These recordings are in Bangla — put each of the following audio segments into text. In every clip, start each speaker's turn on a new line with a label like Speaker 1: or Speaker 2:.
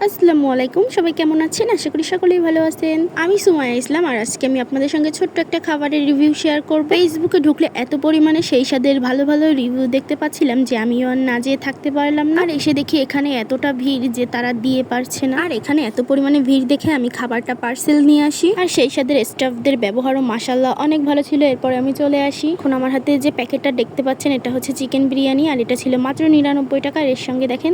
Speaker 1: আসসালামু আলাইকুম, সবাই কেমন আছেন? আশা করি সকলেই ভালো আছেন। আমি সুমাইয়া ইসলাম, আর আজকে আমি আপনাদের সঙ্গে ছোট্ট একটা খাবারের রিভিউ শেয়ার করব। ফেসবুকে ঢুকলে এত পরিমাণে সেই স্বাদের ভালো ভালো রিভিউ দেখতে পাচ্ছিলাম যে আমিও আর না যেয়ে থাকতে পারলাম না। আর এসে দেখি এখানে এতটা ভিড় যে তারা দিয়ে পারছে না। আর এখানে এত পরিমাণে ভিড় দেখে আমি খাবারটা পার্সেল নিয়ে আসি। আর সেই স্বাদের স্টাফদের ব্যবহারও মাশাআল্লাহ অনেক ভালো ছিল। এরপরে আমি চলে আসি। এখন আমার হাতে যে প্যাকেটটা দেখতে পাচ্ছেন এটা হচ্ছে চিকেন বিরিয়ানি, আর এটা ছিল মাত্র 99 টাকা। এর সঙ্গে দেখেন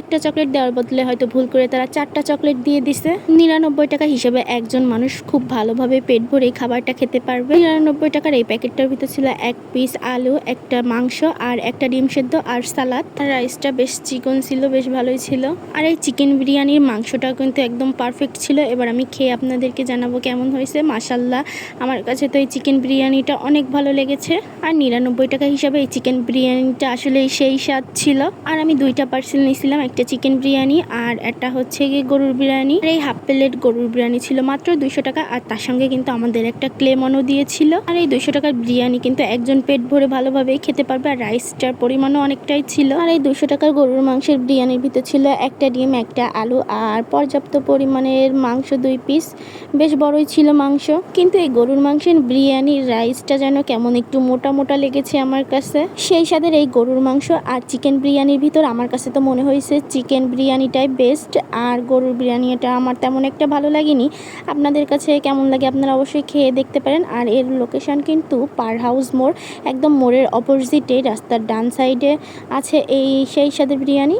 Speaker 1: একটা চকলেট দেওয়ার বদলে হয়তো ভুল করে তারা 4টা চকলেট দিয়ে দিছে। 99 টাকা হিসেবে একজন মানুষ খুব ভালোভাবে পেট ভরে খাবারটা খেতে পারবে। 99 টাকার এই প্যাকেটটার ভিতরে ছিল এক পিস আলু, একটা মাংস আর একটা ডিম সেদ্ধ আর সালাদ। আর রাইসটা বেশ চিকন ছিল, বেশ ভালোই ছিল। আর এই চিকেন বিরিয়ানির মাংসটা কিন্তু একদম পারফেক্ট ছিল। এবার আমি খেয়ে আপনাদেরকে জানাবো কেমন হয়েছে। মাশাআল্লাহ, আমার কাছে তো এই চিকেন বিরিয়ানিটা অনেক ভালো লেগেছে। আর 99 টাকা হিসাবে এই চিকেন বিরিয়ানিটা আসলে সেই স্বাদ ছিল। আর আমি 2টা পার্সেল নিয়েছিলাম, একটা চিকেন বিরিয়ানি আর একটা হচ্ছে গিয়ে গরুর বিরিয়ানি। আর এই হাফ প্লেট গরুর বিরিয়ানি ছিল মাত্র 200 টাকা, আর তার সঙ্গে কিন্তু আমাদের একটা ক্লেমনও দিয়েছিল। আর এই 200 টাকার বিরিয়ানি কিন্তু একজন পেট ভরে ভালোভাবেই খেতে পারবে। আর রাইসটার পরিমাণও অনেকটাই ছিল। আর এই 200 টাকার গরুর মাংসের বিরিয়ানির ভিতরে ছিল একটা ডিম, একটা আলু আর পর্যাপ্ত পরিমাণের মাংস 2 পিস। বেশ বড়ই ছিল মাংস, কিন্তু এই গরুর মাংসের বিরিয়ানির রাইসটা যেন কেমন একটু মোটা মোটা লেগেছে আমার কাছে। সেই স্বাদের এই গরুর মাংস আর চিকেন বিরিয়ানির ভিতর আমার কাছে তো মনে হয়েছে চিকেন বিরিয়ানিটাই বেস্ট, আর গরুর বিরিয়ানিটা আমার তেমন একটা ভালো লাগেনি। আপনাদের কাছে কেমন লাগে আপনারা অবশ্যই খেয়ে দেখতে পারেন। আর এর লোকেশন কিন্তু পার হাউস মোড়, একদম মোড়ের অপোজিটে রাস্তার ডান সাইডে আছে এই সেই স্বাদের বিরিয়ানি।